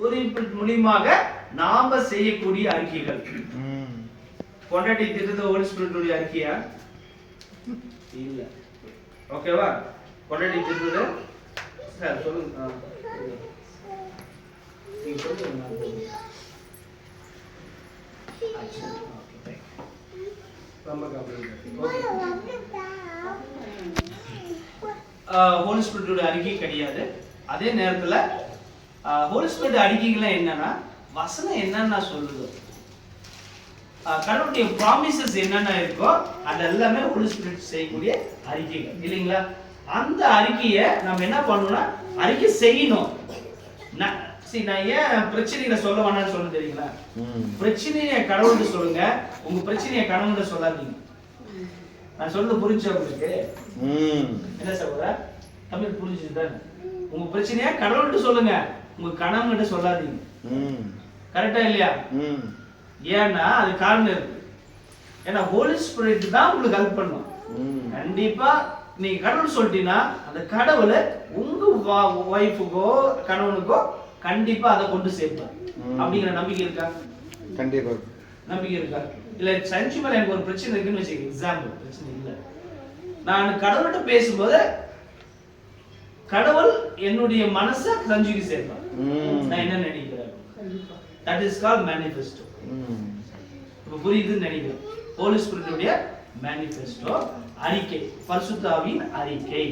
Holi spirit மூலமாக நாம செய்யக்கூடிய அறிக்கைகள். பொண்டாட்டி திட்டத்தை ஹோலி ஸ்பிரிட்டுடைய அறிக்கையா இல்ல? ஓகேவா? பொண்டாட்டி திட்டது சார் சொல்லுங்க. நீங்க சொல்லுங்க. ஹோலி ஸ்பிரிட்டுடைய அறிக்கை கிடையாது. அதே நேரத்துல ஹோலி ஸ்பிரிட் அறிக்கைகள் என்னன்னா வசனம் என்னன்னா சொல்லுதோ, கடவுளுடைய ப்ராமிசஸ் என்னென்ன இருக்கோ அது எல்லாமே ஹோலி ஸ்பிரிட் செய்யக்கூடிய அறிக்கைகள் இல்லைங்களா? அந்த அறிக்கையை நம்ம என்ன பண்ணணும்னா அறிக்கை செய்யணும். நான் ஏன் பிரச்சனைகளை சொல்ல வேணாம்னு சொல்ல தெரியுங்களா? பிரச்சனையை கடவுள்கிட்ட சொல்லுங்க, உங்க பிரச்சனையை கடவுள்கிட்ட சொல்லாதீங்க. நான் சொல்றது புரிஞ்சா உங்களுக்கு? என்ன சொல்ற தமிழ் புரிஞ்சுதான்? உங்க பிரச்சனையை கடவுள்கிட்ட சொல்லுங்க, உங்க கணவன்கிட்ட சொல்லாதீங்க. கரெக்டா இல்லையா? ஏன்னா அது காரணம் இருக்கு. ஏன்னா ஹோலி ஸ்பிரிட் தான் உங்களுக்கு ஹெல்ப் பண்ணும். கண்டிப்பா நீங்க கடவுள் சொல்லிட்டீங்கன்னா அந்த கடவுளை உங்க வைஃபுக்கோ கணவனுக்கோ கண்டிப்பா அதை கொண்டு சேர்ப்பார். அப்படிங்கிற நம்பிக்கை இருக்கா? கண்டிப்பா நம்பிக்கை இருக்கா? இல்ல சஞ்சி மேல எனக்கு ஒரு பிரச்சனை இருக்குன்னு வச்சுக்க, எக்ஸாம்பிள் பிரச்சனை இல்ல, நான் கடவுள்கிட்ட பேசும்போது கடவுள் என்னுடைய மனசை சஞ்சிக்கு சேர்ப்பார். நான் என்ன நினைக்கிறேன், தட் இஸ் கால்ட் மேனிஃபெஸ்டோ. இப்ப புரியுதுன்னு நினைக்கிறேன். ஹோலி ஸ்பிரிட்டுடைய மேனிஃபெஸ்டோ அறிக்கை, பரிசுத்த ஆவியின் அறிக்கை.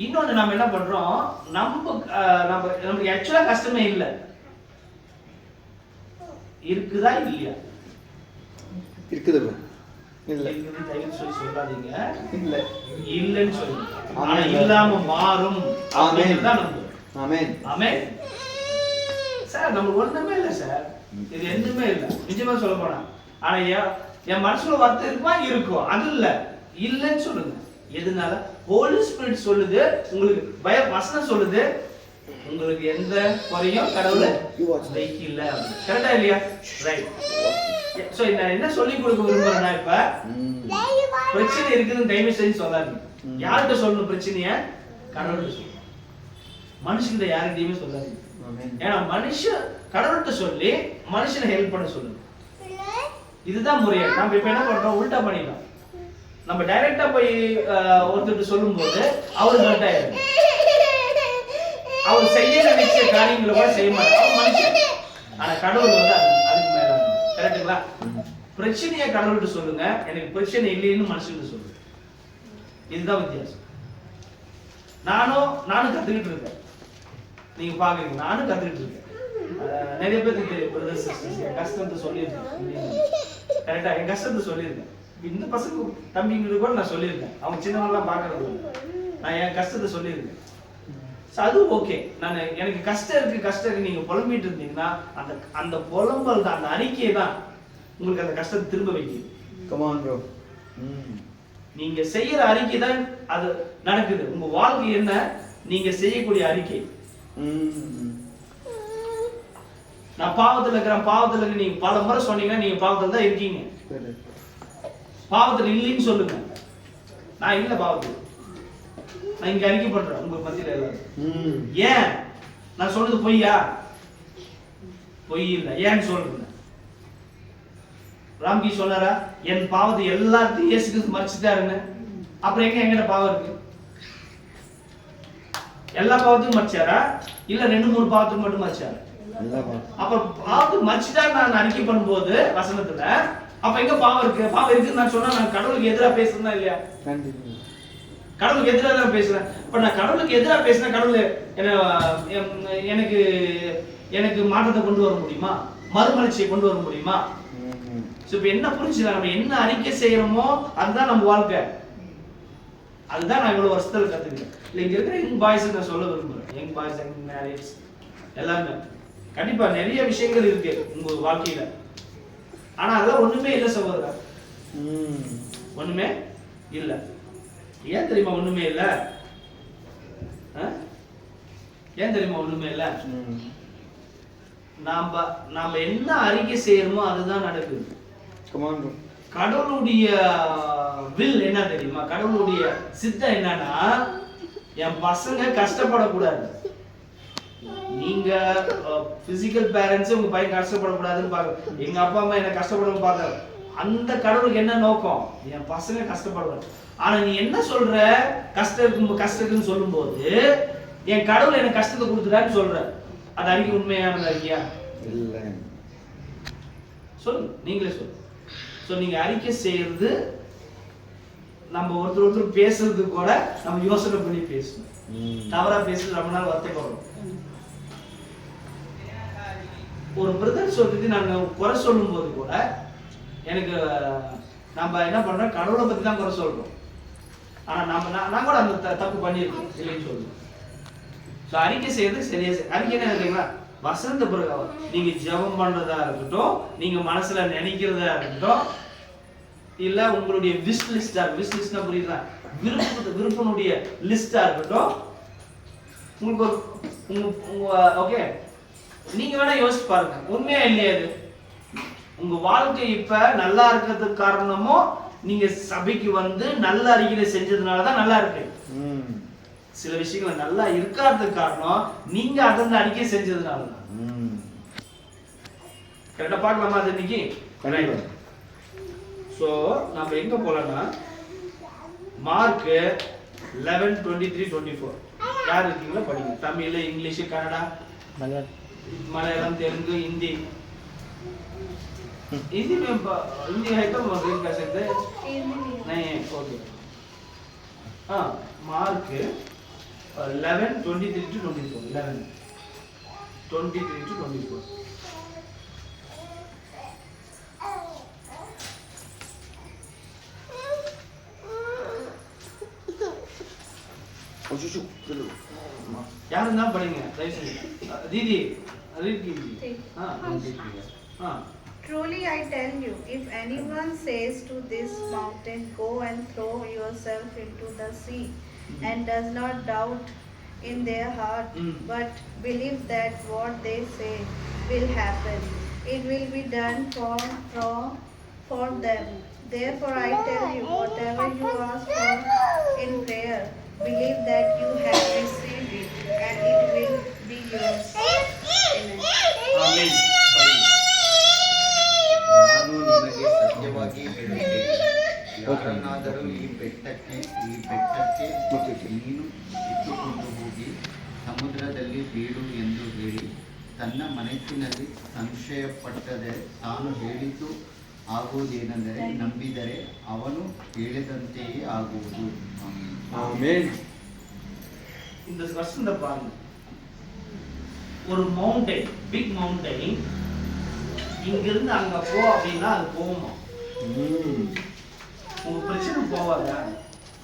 இன்னொன்று நம்ம என்ன பண்றோம், நமக்கு ஆக்சுவலா கஷ்டமே இல்லை, இருக்குதா இல்லையா? இருக்குது இல்ல சொல்லி சொல்லாதீங்க, இல்ல இல்லன்னு சொல்லுங்க. ஆனா இல்லாம மாறும் தான் நம்புறோம். ஆமென் ஆமென். சார் நமக்கு ஒண்ணுமே இல்லை சார், இது எதுவுமே இல்லை நிஜமா சொல்ல போனா. ஆனா என் மனசுல வருத்தம் இருக்குமா? இருக்கும். அது இல்ல இல்லன்னு சொல்லுங்க. எதனால? ஹோலி ஸ்பிரிட் சொல்லுது, உங்களுக்கு வசனம் சொல்லுது, உங்களுக்கு எந்த குறையும் கடவுளை வைக்கல. கரெக்டா இல்லையா? ரைட். சோ நான் என்ன சொல்லி கொடுக்க விரும்புறேன்னா, இப்ப பிரச்சனை இருக்குதுன்னு தயவு செஞ்சு சொல்லாதீங்க. யார்கிட்ட சொல்லணும் பிரச்சனைய? கடவுள்கிட்ட சொல்லணும். மனுஷன்கிட்ட யார்கிட்டயுமே சொல்லாதீங்க. ஏன்னா மனுஷன் கடவுள்கிட்ட சொல்லி மனுஷனை ஹெல்ப் பண்ண சொல்லுங்க. இதுதான் முறையா. நம்ம இப்ப என்ன பண்றோம், உல்டா பண்ணிட்டோம். நம்ம டைரக்டா போய் ஒருத்தர் சொல்லும் போது அவரு கரெக்ட் ஆயிடும். அவர் செய்ய நினைச்ச காரியங்களை கூட செய்ய மாட்டார் மனுஷன். ஆனா கடவுள் அதுக்கு மேல. கரெக்டுங்களா? பிரச்சனையை கடவுள்கிட்ட சொல்லுங்க, எனக்கு பிரச்சனை இல்லைன்னு மனுஷன் சொல்லுங்க. இதுதான் வித்தியாசம். நானும் கத்துக்கிட்டு இருக்கேன். நீங்க பாக்குறீங்க, நானும் கத்துக்கிட்டு இருக்கேன். நிறைய பேருக்கு தெரியும் பிரதர்ஸ் சிஸ்டர்ஸ், என் கஷ்டத்தை சொல்லியிருக்கேன். கரெக்டா? என் கஷ்டத்தை சொல்லியிருக்கேன். இந்த பசங்க தம்பிங்களுக்கு கூட நான் சொல்லியிருக்கேன். அவங்க சின்னவங்கலாம் பாக்குறது நான் என் கஷ்டத்தை சொல்லியிருக்கேன். அது ஓகே. எனக்கு கஷ்டம் இருக்கு நீங்க புலம்பிட்டு இருந்தீங்கன்னா அந்த புலம்பல் தான், அந்த அறிக்கையை தான் உங்களுக்கு அந்த கஷ்டத்தை திரும்ப வைக்குது. Come on bro. நீங்க செய்யற அறிக்கை தான் அது நடக்குது. உங்க வாழ்க்கை என்ன, நீங்க செய்யக்கூடிய அறிக்கை. நான் பாவத்துல இருக்கிறேன், நீங்க பல முறை சொன்னீங்கன்னா நீங்க பாவத்துல தான் இருக்கீங்க. பாவத்துல இல்லைன்னு சொல்லுங்க. நான் இல்ல பாவத்துல, நான் இங்க அறிக்கை பண்றேன் உங்க மத்தியில எல்லாரும். ஏன் நான் சொல்றது பொய்யா? பொய் இல்ல. ஏன்னு சொல்றேன். ராம்கி சொன்னாரா என் பாவத்தை எல்லாத்தையும் இயேசுக்கு மறைச்சிட்டாருன்னு? அப்புறம் எங்கிட்ட பாவம் இருக்கு? எல்லா பாவத்தையும் மறைச்சாரா இல்ல 2-3 பாவத்துக்கு மட்டும் மறைச்சாரா? அப்ப பாவத்துக்கு மறைச்சிட்டா நான் அறிக்கை பண்ணும்போது வசனத்துல, அப்ப எங்க பாவம் இருக்கு? பாவம் இருக்குன்னு நான் சொன்னா நான் கடவுளுக்கு எதிராக பேசுறேன்னா இல்லையா? கடவுளுக்கு எதிராக தான் பேசுறேன். இப்ப நான் கடவுளுக்கு எதிராக பேசினா கடவுள் எனக்கு மாற்றத்தை கொண்டு வர முடியுமா? மறுமலர்ச்சியை கொண்டு வர முடியுமா? இப்ப என்ன புரிஞ்சுக்கலாம், நம்ம என்ன அறிக்கை செய்யறோமோ அதுதான் நம்ம வாழ்க்கை. அதுதான் நான் இவ்வளவு வருஷத்துல கத்துக்கிறேன். இல்ல இங்க இருக்கிற யங் பாய்ஸ் நான் சொல்ல விரும்புறேன். யங் பாய்ஸ், யங் மேரேஜ் எல்லாமே கண்டிப்பா நிறைய விஷயங்கள் இருக்கு உங்க வாழ்க்கையில. ஆனா அதெல்லாம் ஒண்ணுமே இல்லை சகோதரா, ஒண்ணுமே இல்ல. ஏன் தெரியுமா ஒண்ணுமே இல்ல? ஏன் தெரியுமா ஒண்ணுமே இல்ல? நாம என்ன அறிக்கை செய்யறோமோ அதுதான் நடக்குது. கடவுளுடைய வில் என்ன தெரியுமா? கடவுளுடைய சித்தம் என்னன்னா, என் பசங்க கஷ்டப்படக்கூடாது. நீங்க பிசிக்கல் பேரண்ட்ஸ் உங்க பையன் கஷ்டப்படக்கூடாதுன்னு பாக்குற, எங்க அப்பா அம்மா என்ன கஷ்டப்படணும் பாக்குற, அந்த கடவுளுக்கு என்ன நோக்கம்? என் பசங்க கஷ்டப்படணும். ஆனா நீ என்ன சொல்ற, கஷ்டத்துக்குன்னு சொல்லும் போது என் கடவுள் எனக்கு கஷ்டத்தை கொடுத்துட்டான்னு சொல்ற, அது அறிக்கை உண்மையானதா இருக்கியா? இல்ல. சொல்லு, நீங்களே சொல்லு. சோ நீங்க அறிக்கை செய்யறது, நம்ம ஒருத்தர் பேசுறது கூட நம்ம யோசனை பண்ணி பேசணும். தவறா பேசுறது ரொம்ப நாள் வருத்தப்படணும். ஒரு பிரதர் சொல்றதுக்கு நாங்க குறை சொல்லும் போது கூட எனக்கு நம்ம என்ன பண்றோம், கடவுளை பத்தி தான் குறை சொல்றோம். ஆனா நான் கூட அந்த தப்பு பண்ணிருக்கோம் இல்லைன்னு சொல்லுவோம். ஸோ அறிக்கை செய்யறது சரியா. அறிக்கை என்ன இல்லைங்களா, வசந்த பிறகு நீங்க ஜெபம் பண்றதா இருக்கட்டும், நீங்க மனசுல நினைக்கிறதா இருக்கட்டும், இல்ல உங்களுடைய விஷ் லிஸ்டா, விஷ் லிஸ்ட்னா புரியுதா, விருப்பனுடைய லிஸ்டா இருக்கட்டும், உங்களுக்கு ஓகே, நீங்க வேணா யோசிச்சு பாருங்க, உண்மையா இல்லையா இது? உங்க வாழ்க்கை இப்ப நல்லா இருக்கிறதுக்கு காரணமோ நீங்க சபைக்கு வந்து நல்ல அறிக்கை செஞ்சதுனாலதான் நல்லா இருக்கு. சில விஷயங்கள் நல்லா இருக்காததுக்கு காரணம் நீங்க அதன் அறிக்கை செஞ்சதுனாலதான். கரெக்டா பார்க்கலாமா அது இன்னைக்கு? சோ நம்ம எங்க போலாம்னா மார்க் 11:23-24. யார் இருக்கீங்களோ படிங்க. தமிழ், இங்கிலீஷ், கன்னடா, मलयालम, तेलुगु, हिंदी. हिंदी में हिंदी है तो मगरब कर सकते हैं? नहीं है, ओके. हाँ, मार्क 11:23-24. 11:23-24. यार ना पढ़ेंगे दीदी Truly I tell you, if anyone says to this mountain, go and throw yourself into the sea, and does not doubt in their heart, but believe that what they say will happen, it will be done for them. Therefore I tell you, whatever you ask for in prayer, believe that you have received it, and it will be yours. Amen. Amen. ನಾನು ನಿಮಗೆ ಸತ್ಯವಾಗಿ ಹೇಳುತ್ತೇನೆ, ಯಾರನ್ನಾದರೂ ಈ ಬೆಟ್ಟಕ್ಕೆ ನೀನು ಇಟ್ಟುಕೊಂಡು ಹೋಗಿ ಸಮುದ್ರದಲ್ಲಿ ಬೀಳು ಎಂದು ಹೇಳಿ ತನ್ನ ಮನಸ್ಸಿನಲ್ಲಿ ಸಂಶಯಪಟ್ಟರೆ ತಾನು ಹೇಳಿದ್ದು ಆಗುವುದೇನೆಂದರೆ ನಂಬಿದರೆ ಅವನು ಹೇಳಿದಂತೆಯೇ ಆಗುವುದು. ஆமென். இந்த வசந்த பாருங்க, ஒரு மவுண்டன், பிக் மவுண்டன், இங்கிருந்து அங்க போ அப்படின்னா அது போகுமா? உங்க பிரச்சனை போவாதா?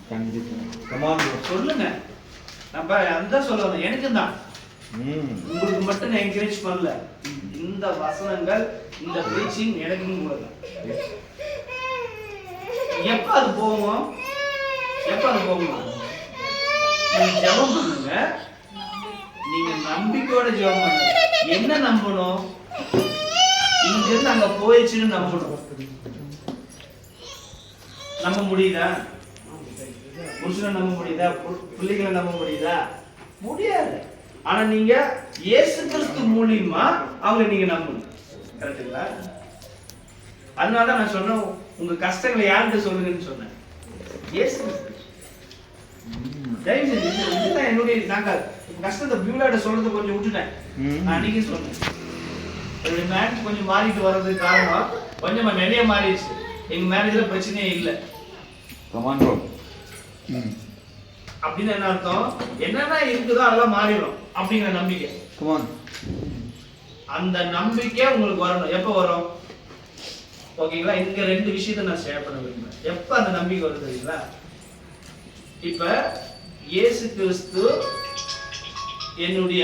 கண்டிப்பா. கமான் சொல்லுங்க. நம்ம அந்த சொல்லணும், எனக்கு தான், உங்களுக்கு மட்டும் நான் என்கரேஜ் பண்ணல. இந்த வசனங்கள், இந்த பிரீச்சிங் எனக்கும் கூட தான். எப்ப அது போகும்? எப்ப அது போகும்? நீங்க ஜெபம் பண்ணுங்க, நீங்க நம்பிக்கையோட ஜெபம் பண்ணுங்க. என்ன நம்பணும்? இங்க இருந்து அங்க போயிடுச்சுன்னு நம்பணும். நம்ப முடியுதா? புருஷனை நம்ப முடியுதா? பிள்ளைகளை நம்ப முடியுதா? முடியாது. ஆனா நீங்க இயேசு கிறிஸ்து மூலியமா அவங்களை நீங்க நம்பணும். கரெக்ட்டுங்களா? அதனால நான் சொன்னேன், உங்க கஷ்டங்களை யார்கிட்ட சொல்லுங்கன்னு சொன்னேன். இயேசு கிறிஸ்து. தயவு செஞ்சு இதுதான் என்னுடைய, நாங்க கஷ்டத்தை பியூலாட சொல்றது கொஞ்சம் விட்டுட்டேன். நான் அன்னைக்கு சொன்னேன், என்னுடைய மேரேஜ் கொஞ்சம் மாறிட்டு வர்றதுக்கு காரணம் கொஞ்சமா நிறைய மாறிடுச்சு. எங்க மேரேஜ்ல பிரச்சனையே இல்லை. Come on bro. அப்படின்னு என்ன அர்த்தம்? என்னென்ன இருக்குதோ அதெல்லாம் மாறிடும் அப்படிங்கிற நம்பிக்கை. கமான். அந்த நம்பிக்கை உங்களுக்கு வரணும். எப்ப வரும்? ஓகேங்களா? இங்க ரெண்டு விஷயத்தை நான் ஷேர் பண்ண விரும்புறேன். எப்ப அந்த நம்பிக்கை வருது தெரியுங்களா? இப்ப இயேசு கிறிஸ்து என்னுடைய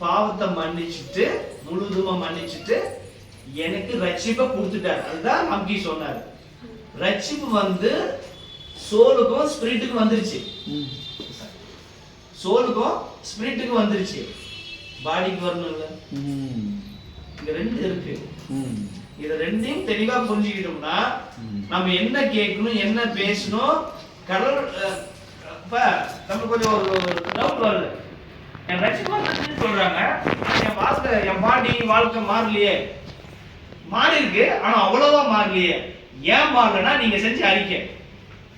பாவத்தை மன்னிச்சுட்டு, முழுதுமா மன்னிச்சுட்டு எனக்கு ரட்சிப்பை கொடுத்துட்டாரு. அதுதான் நம்பி சொன்னாரு. ரட்சிப்பு வந்து சோலுக்கும் ஸ்பிரிட்டுக்கும் வந்துருச்சு. சோலுக்கும் ஸ்பிரிட்டுக்கும் வந்துருச்சு. பாடிக்கு வரணும்ல. இங்க ரெண்டு இருக்கு. இத ரெண்டையும் தெளிவா புரிஞ்சுக்கிட்டோம்னா நம்ம என்ன கேட்கணும், என்ன பேசணும், கடவுள் நம்ம கொஞ்சம் ஒரு டவுட் வருது. என் ரட்சிப்பு சொல்றாங்க, என் பாடி வாழ்க்கை மாறலையே. மாறி இருக்கு, ஆனா அவ்வளவா மாறலையே. ஏன் மாறலன்னா நீங்க செஞ்ச அறிக்கை.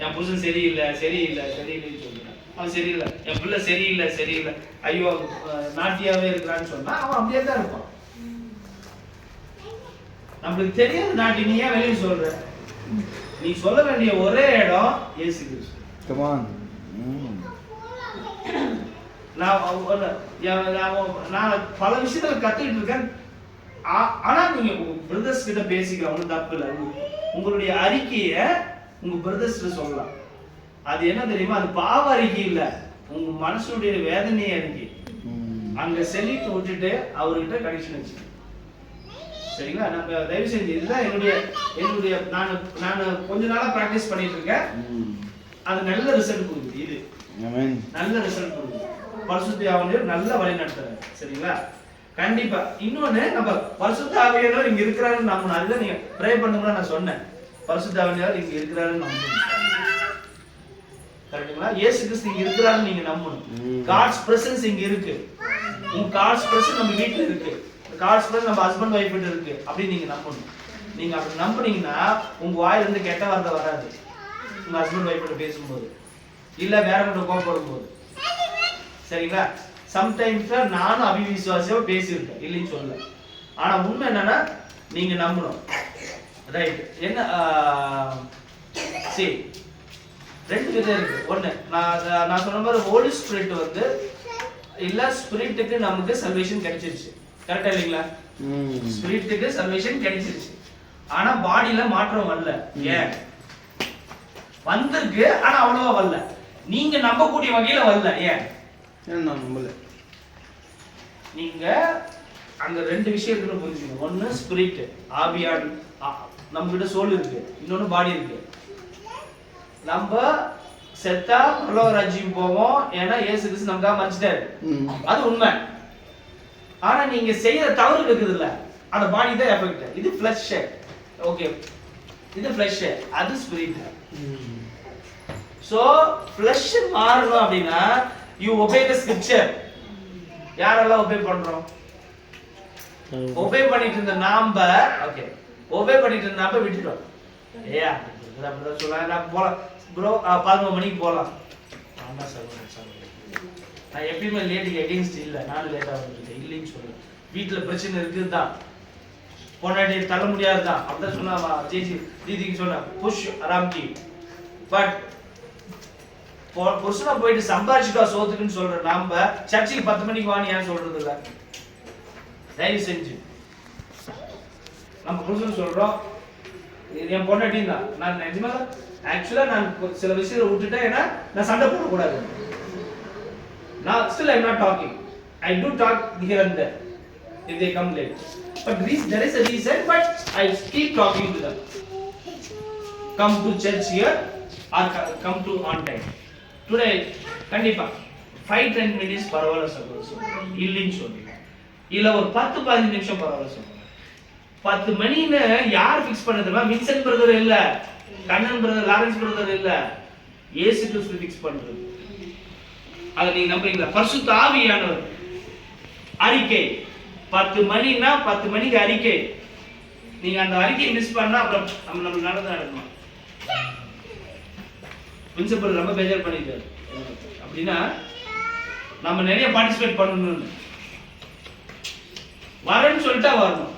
என் புருஷன் சரியில்லை சரியில்லைன்னு சொல்றேன், அவன் சரியில்லை. என் பிள்ளை சரியில்லை, ஐயோ நாட்டியாவே இருக்கிறான்னு சொன்னா அவன் அப்படியே தான் இருப்பான். நம்மளுக்கு தெரியாது நாட்டி, நீ ஏன் வெளியே சொல்ற? நீ சொல்ல வேண்டிய ஒரே இடம் இயேசு கிறிஸ்து. நான் பல விஷயத்துல கத்துக்கிட்டு இருக்கேன். ஆனா நீங்க பிரதர்ஸ் கிட்ட பேசிக்கலாம், ஒன்றும் தப்பு இல்லை. உங்களுடைய அறிக்கைய உங்க பிரதர்ஸ் சொல்லலாம். அது என்ன தெரியுமா? அது பாவ அறிக்கை இல்ல, உங்க மனசுடைய வேதனையை அறிக்கை. அங்க செல்லிட்டு விட்டுட்டு அவர்கிட்ட கனெக்ஷன் வச்சு, சரிங்களா? நம்ம தயவு செஞ்சு இதுதான் என்னுடைய நான் கொஞ்ச நாளா பிராக்டிஸ் பண்ணிட்டு இருக்கேன். அது நல்ல ரிசல்ட் கொடுக்குது. இது நல்ல ரிசல்ட் கொடுக்குது. பரிசுத்த ஆவியானவர் நல்ல வழி நடத்துறாரு, சரிங்களா? கண்டிப்பா. இன்னொன்னு, நம்ம பரிசுத்த ஆவியானவர் இங்க இருக்கிறாருன்னு நம்பணும். அதுதான் நீங்க ப்ரே பண்ணும்போது நான் சொன்னேன், பரிசுத்த ஆவியானவர் இங்க இருக்கிறாருன்னு நம்பணும். கரெக்ட்டுங்களா? இயேசு கிறிஸ்து இங்க இருக்கிறாருன்னு நீங்க நம்பணும். காட்ஸ் பிரசன்ஸ் இங்க இருக்கு. உங்க காட்ஸ் பிரசன்ஸ் நம்ம வீட்டுல இருக்கு. காட்ஸ் பிரசன்ஸ் நம்ம ஹஸ்பண்ட் வைஃப் கிட்ட இருக்கு. அப்படி நீங்க நம்பணும். நீங்க அப்படி நம்புனீங்கன்னா உங்க வாயில இருந்து கெட்ட வார்த்தை வராது. உங்க ஹஸ்பண்ட் வைஃப் கிட்ட பேசும்போது, இல்ல வேற கிட்ட கோபப்படும் போது, சரிங்களா? சம்டைம்ஸ் நானும் அபிவிசுவாசியா பேசியிருக்கேன், இல்லைன்னு சொல்லல. ஆனா உண்மை என்னன்னா நீங்க நம்பணும். ரைட்? என்ன சரி, ரெண்டு விதம் இருக்கு. ஒண்ணு, நான் சொன்ன மாதிரி ஹோலி ஸ்பிரிட் வந்து இல்ல, ஸ்பிரிட்டுக்கு நமக்கு சல்வேஷன் கிடைச்சிருச்சு. கரெக்டா இல்லைங்களா? ஸ்பிரிட்டுக்கு சல்வேஷன் கிடைச்சிருச்சு, ஆனா பாடியில மாற்றம் வரல. ஏன் வந்திருக்கு, ஆனா அவ்வளவா வரல. நீங்க நம்பக்கூடிய வகையில வரல. ஏன் நம்பல? நீங்க அங்க ரெண்டு விஷயம் இருக்குன்னு புரிஞ்சுக்கணும். ஒண்ணு ஸ்பிரிட், ஆவியான், நம்ம கிட்ட சோல் இருக்கு. இன்னொன்னு பாடி இருக்கு. நம்ம செத்தா பரலோக ராஜ்யம் போவோம், ஏன்னா இயேசு கிறிஸ்து நமக்காக மரிச்சிட்டாரு. அது உண்மை. ஆனா நீங்க செய்யற தவறு இருக்குது இல்ல, அந்த பாடி தான் எஃபெக்ட். இது ஃப்ளஷ், ஓகே, இது ஃப்ளஷ், அது ஸ்பிரிட். சோ ஃப்ளஷ் மாறணும் அப்படின்னா யூ ஒபே தி ஸ்கிரிப்சர். யாரெல்லாம் ஒபே பண்றோம்? ஒபே பண்ணிட்டு இருந்த நாம, ஓகே, ஒபே பண்ணிட்டு இருந்த நாம விட்டுட்டோம். ஏயா அப்படிதான் சொல்றாங்க, போலாம் ப்ரோ, 11 மணிக்கு போலாம். நான் எப்பயுமே லேட்டுக்கு எகெயின்ஸ்ட் இல்லை, நானும் லேட்டாக வந்துருக்கேன், இல்லைன்னு சொல்லுவேன். வீட்டில் பிரச்சனை இருக்குது தான், பொண்டாட்டி தள்ள முடியாது தான், அப்படிதான் சொன்னா ஜெய்சி தீதிக்கு சொன்னேன், புஷ் ஆராம்கி. பட் புருஷனா போயிட்டு சம்பாதிச்சுட்டா சோத்துக்குன்னு சொல்ற நாம சர்ச்சுக்கு 10 மணிக்கு வாணி ஏன் சொல்றது இல்லை? தயவு செஞ்சு நம்ம புருஷன் சொல்றோம், என் பொண்டாட்டியும் தான். நான் நிஜமா ஆக்சுவலா நான் சில விஷயத்தை விட்டுட்டேன், ஏன்னா நான் சண்டை போடக்கூடாது. நான் still I'm not talking. I do talk here and there if they come late. But there is a reason, but I keep talking to them. Come to church here or come to on time. Today கண்டிப்பா 5-10 minutes பரவாயில்ல சொல்றேன், இல்லைன்னு சொல்றேன். இல்ல ஒரு 10-15 நிமிஷம் பரவாயில்ல சொல்றேன். 10 மணின்னு யார் ஃபிக்ஸ் பண்ணதுமா? வின்சென்ட் பிரதர் இல்ல, கண்ணன் பிரதர், லாரன்ஸ் பிரதர் இல்ல, இயேசு கிறிஸ்து ஃபிக்ஸ் பண்றது. அதை நீங்க நம்புறீங்களா? பரிசுத்த ஆவியானவர் அறிக்கை 10 மணினா 10 மணிக்கு அறிக்கை. நீங்க அந்த அறிக்கையை மிஸ் பண்ணா அப்புறம் நம்ம நல்லதா நடக்கும். பிரின்சிபல் ரொம்ப பேஜர் பண்ணிட்டாரு. அப்படின்னா நம்ம நிறைய பார்ட்டிசிபேட் பண்ணணும்னு, வரேன்னு சொல்லிட்டா வரணும்,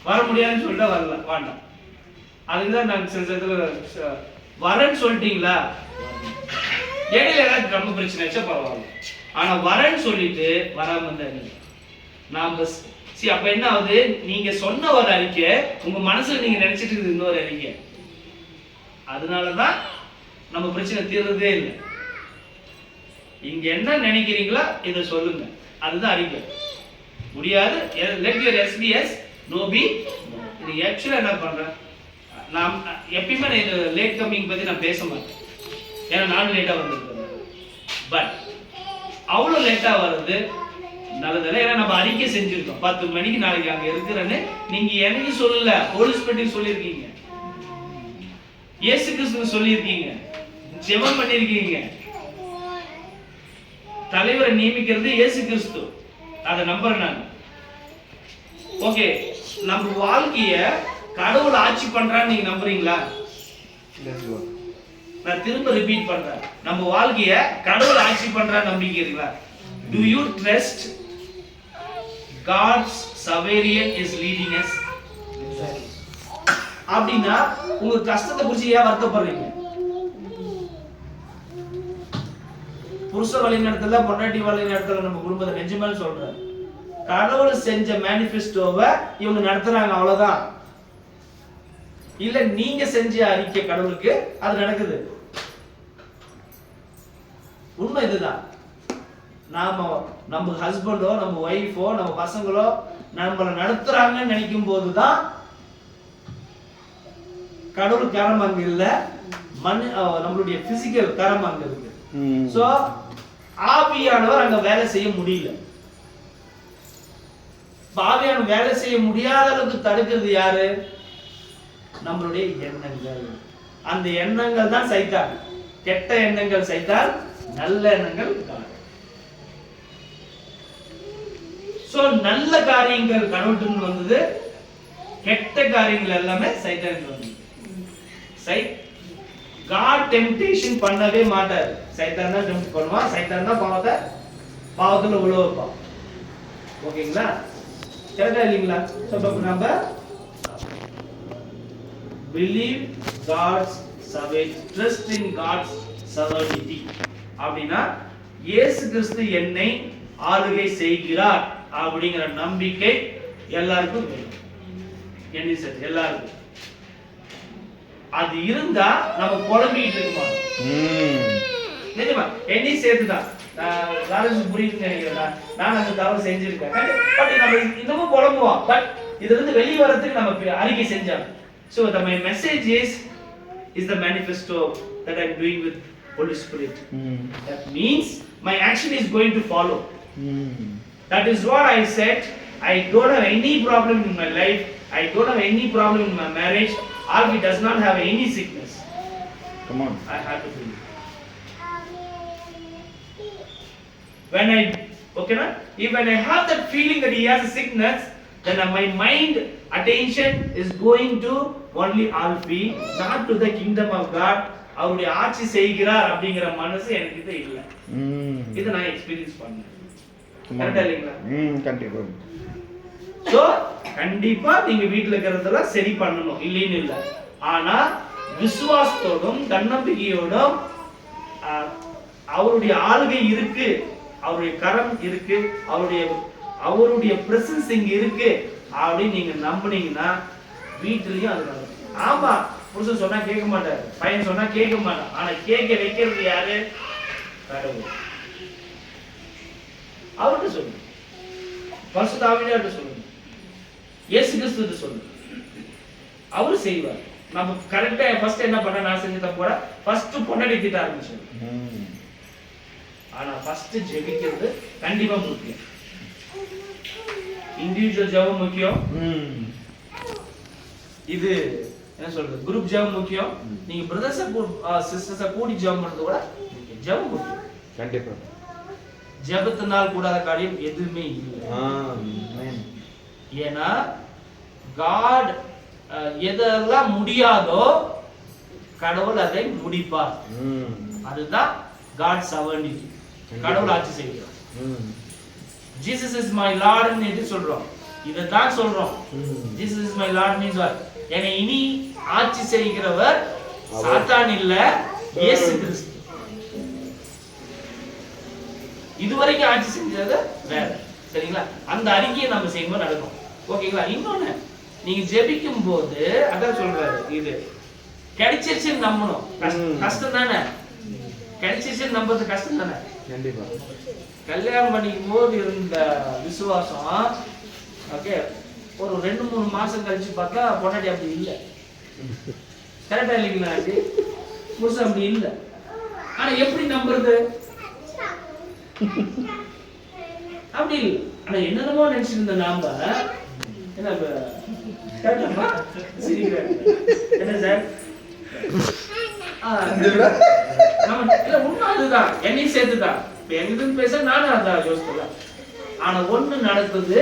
வர முடியாதுன்னு சொல்லிட்டா வரல, வேண்டாம். அதுக்குதான் நாங்கள் சில இடத்துல வரேன்னு சொல்லிட்டீங்களா, இடையில ஏதாவது ரொம்ப பிரச்சனை ஆச்சா பரவாயில்ல, ஆனா வரேன்னு சொல்லிட்டு வராம இருந்தா நாம அப்ப என்ன ஆகுது? நீங்க சொன்ன ஒரு அறிக்கை உங்க மனசுல நீங்க நினைச்சிட்டு இருக்குது இன்னொரு அறிக்கை. அதனாலதான் நம்ம பிரச்சனை தீர்றதே இல்லை. இங்க என்ன நினைக்கிறீங்களோ இதை சொல்லுங்க, அதுதான் அறிக்கை. முடியாது, let your yes be yes, no be no. இது ஆக்சுவலா என்ன பண்றேன், நான் எப்பயுமே லேட் கம்மிங் பத்தி நான் பேச மாட்டேன், ஏன்னா நானும் லேட்டா வந்திருக்கேன். பட் அவ்வளோ லேட்டா வர்றது நல்லதில்லை, ஏன்னா நம்ம அறிக்கை செஞ்சிருக்கோம் 10 மணிக்கு நாளைக்கு அங்க இருக்கிறேன்னு. நீங்க எனக்கு சொல்லல, ஹோலி ஸ்பிரிட் சொல்லியிருக்கீங்க, இயேசு கிறிஸ்து சொல்லியிருக்கீங்க, ஜெபம் பண்ணிருக்கீங்க. தலைவரை நியமிக்கிறது இயேசு கிறிஸ்து. அதை நம்புறேன் நான். ஓகே, நம்ம வாழ்க்கைய கடவுள் ஆட்சி பண்றான்னு நீங்க நம்புறீங்களா? நான் திரும்ப ரிப்பீட் பண்றேன், நம்ம வாழ்க்கைய கடவுள் ஆட்சி பண்றான்னு நம்பிக்கிறீங்களா? Do you trust God's sovereign is leading us? அப்படின்னா உங்க கஷ்டத்தை குறிச்சு ஏன் வருத்தப்படுறீங்க? புருஷ வழி நடத்தல, பொண்டாட்டி வழி நடத்தல, நம்ம குடும்பத்தை நிஜமா சொல்றேன். கடவுள் செஞ்ச மேனிஃபெஸ்டோவை இவங்க நடத்துறாங்க, அவ்வளவுதான். இல்ல நீங்க செஞ்ச அறிக்கை கடவுளுக்கு அது நடக்குது. உண்மை இதுதான். நாம நம்ம ஹஸ்பண்டோ, நம்ம ஒய்ஃபோ, நம்ம பசங்களோ நம்மள நடத்துறாங்கன்னு நினைக்கும் போதுதான் கடவுள் கரம் அங்க இல்ல, நம்மளுடைய பிசிக்கல் கரம் அங்க இருக்கு. சோ ஆவியானவர் அங்க வேலை செய்ய முடியல. ஆவியானவர் வேலை செய்ய முடியாத அளவுக்கு தடுக்கிறது யாரு? நம்மளுடைய எண்ணங்கள். அந்த எண்ணங்கள் தான் சைத்தான். கெட்ட எண்ணங்கள் சைத்தான், நல்ல எண்ணங்கள் கடவுள். சோ நல்ல காரியங்கள் கடவுள்கிட்ட வந்தது, கெட்ட காரியங்கள் எல்லாமே சைத்தானுக்கு வந்தது. God temptation பண்ணவே மாட்டார். சைத்தான் தான் டெம்ப்ட் பண்ணுவான். சைத்தான் தான் பாவத்துல உள்ள வைப்பான். ஓகேங்களா? கரெக்டா இல்லீங்களா? சோ நம்ம believe God's sovereignty, trust in God's sovereignty. அப்படினா இயேசு கிறிஸ்து என்னை ஆளுகை செய்கிறார் அப்படிங்கிற நம்பிக்கை எல்லாருக்கும் வேணும். என்ன சார்? எல்லாருக்கும் அது இருந்தா நம்ம குழம்பிட்டு இருக்க மாட்டோம். நிஜமா என்னை சேர்த்துதான். நான் புரியுதுன்னு நினைக்கிறேன். நான் அந்த தவறு செஞ்சிருக்கேன். பட் நம்ம இன்னமும் குழம்புவோம். பட் இதுல இருந்து வெளியே வரதுக்கு நம்ம அறிக்கை செஞ்சோம். So my message is the manifesto that I'm doing with Holy Spirit. That means my action is going to follow. That is what I said. I don't have any problem in my life. I don't have any problem in my marriage. Alvi does not have any sickness. Come on. I have to believe. When I have that feeling that he has a sickness, then my mind attention is going to only Alfi, not to the kingdom of God. அவருடைய ஆட்சி செய்கிறார் அப்படிங்கிற மனசு எனக்கு இது இல்ல. இது நான் எக்ஸ்பீரியன்ஸ் பண்ணேன். கரெக்ட்டா இல்லீங்களா? கண்டிப்பா. சோ கண்டிப்பா நீங்க வீட்ல இருக்கிறதெல்லாம் சரி பண்ணணும், இல்லைன்னு இல்ல. ஆனா விசுவாசத்தோடும் தன்னம்பிக்கையோடும் அவருடைய ஆளுகை இருக்கு, அவருடைய கரம் இருக்கு, அவருடைய பிரசன்ஸ் இங்க இருக்கு அப்படின்னு நீங்க நம்புனீங்கன்னா வீட்லயும் அது நடக்கும். ஆமா, புருஷன் சொன்னா கேட்க மாட்டாரு, பையன் சொன்னா கேட்க மாட்டான். ஆனா கேட்க வைக்கிறது யாரு? கடவுள். அவர்கிட்ட சொல்லுங்க, பரிசுத்த ஆவியானவர்கிட்ட சொல்லுங்க, இயேசு கிறிஸ்துவிட்ட சொல்லுங்க, அவரு செய்வார். நம்ம கரெக்டா ஃபர்ஸ்ட் என்ன பண்ண, நான் செஞ்ச தப்பு கூட ஃபர்ஸ்ட் பொண்டாட்டி திட்ட ஆரம்பிச்சேன். ஆனா ஃபர்ஸ்ட் ஜெபிக்கிறது கண்டிப்பா முக்கியம். இண்டிவிஜுவல் ஜெபம் முக்கியம். இது என்ன சொல்றது, குரூப் ஜெபம் முக்கியம். நீங்க பிரதர்ஸ் சிஸ்டர்ஸ் கூடி ஜெபம் பண்றது கூட ஜெபம் முக்கியம். கண்டிப்பா. ஜெபத்தினால் கூடாத காரியம் எதுவுமே இல்லை. ஏன்னா காட் எதெல்லாம் முடியாதோ கடவுள் அதை முடிப்பார். அதுதான் காட் சவர்னிட்டி. கடவுள் ஆட்சி செய்கிறார். Jesus is my Lord ன்னு சொல்றோம். இததான் சொல்றோம். Jesus is my Lord means what? என்னை இனி ஆட்சி செய்கிறவர் சாத்தான் இல்ல, இயேசு கிறிஸ்து. இதுவரைக்கும் ஆட்சி செஞ்சது வேற. சரிங்களா? அந்த அறிக்கையை நம்ம செய்யும்போது நடக்கும். ஓகேங்களா? இன்னொன்னு, நீங்க ஜெபிக்கும் போது அதான் சொல்றாரு, இது கிடைச்சிருச்சுன்னு நம்பணும். கஷ்டம் தானே? கிடைச்சிருச்சுன்னு நம்புறது கஷ்டம் தானே? கண்டிப்பா. கல்யாணம் பண்ணிக்கும் போது இருந்த விசுவாசம் ஓகே, ஒரு 2-3 மாசம் கழிச்சு பார்த்தா பொண்டாட்டி அப்படி இல்லை. கரெக்டா இல்லைங்களா? புருஷன் அப்படி இல்லை. ஆனா எப்படி நம்புறது? அப்படி இல்லை. ஆனா என்னென்னமோ நினைச்சிட்டு இருந்த நாம என்ன என்ன சார் உண்மை அதுதான், என்னையும் சேர்த்துதான். எங்கிருந்து பேச நானும் அதான் யோசிக்கல. ஆனா ஒண்ணு நடக்குது,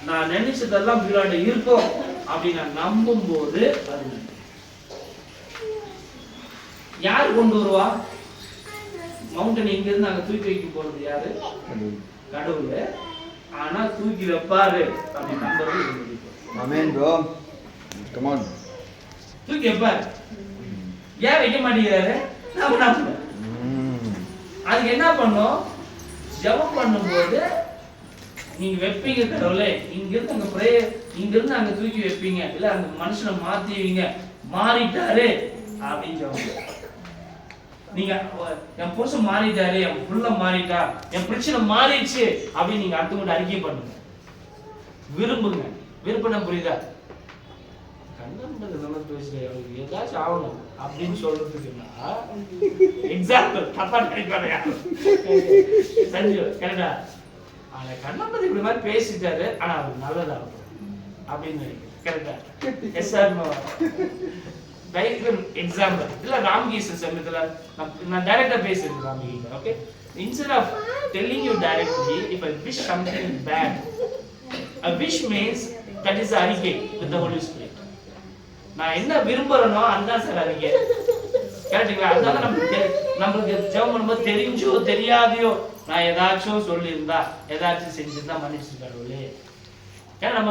நான் நினைச்சதெல்லாம் பிள்ளாண்ட இருக்கும் அப்படின்னு நான் நம்பும் போது அது யார் கொண்டு வருவா? மவுண்டன் இங்க இருந்து அங்க தூக்கி வைக்க போறது யாரு? கடவுள். ஆனா தூக்கி வைப்பாரு அப்படி நம்புறது. Amen bro. Come on. தூக்கி வைப்பாரு. ஏன் வைக்க மாட்டேங்கிறாரு? நம்ம நம்பல. அதுக்கு என்ன பண்ணோம்? ஜெபம் பண்ணும்போது நீங்க வைப்பீங்க கடவுளே, இங்க இருந்து அங்க பிரேயர், இங்க இருந்து அங்க தூக்கி வைப்பீங்க, இல்ல அந்த மனுஷனை மாத்திவீங்க, மாறிட்டாரு அப்படின்னு ஜெபம். நீங்க என் புருஷன் மாறிட்டாரு, என் புள்ள மாறிட்டா, என் பிரச்சனை மாறிடுச்சு அப்படின்னு நீங்க அடுத்தவங்க அறிக்கை பண்ணுங்க. விரும்புங்க. விருப்பம் புரியுதா? கண்ணம்பது நம்ம பேசுறேன் ஏதாச்சும் ஆகணும் அப்படின்னு சொல்றதுக்குன்னா எக்ஸாம்பிள் தப்பா நினைப்பாரு சஞ்சு கரெக்டா? ஆனா கண்ணம்பதி இப்படி மாதிரி பேசிட்டாரு, ஆனா அது நல்லதாகும் அப்படின்னு நினைக்கிறேன். கரெக்டா? எஸ் சார் எக்ஸாம்பிள் இல்ல ராம்கீசன் சமயத்துல நான் டைரக்டா பேசுறேன் Ramkeesan. Okay, instead of telling you directly, if I wish something bad, a wish means that is அறிக்கை with the Holy Spirit. நான் என்ன விரும்புறேனோ அதுதான் சார் அறிக்கை. கரெக்ட்டுங்களா? அதனால நம்மளுக்கு ஜெபம் பண்ணும்போது தெரிஞ்சோ தெரியாதையோ நான் ஏதாச்சும் சொல்லியிருந்தா, ஏதாச்சும் செஞ்சிருந்தா மன்னிச்சு கடவுளே. ஏன்னா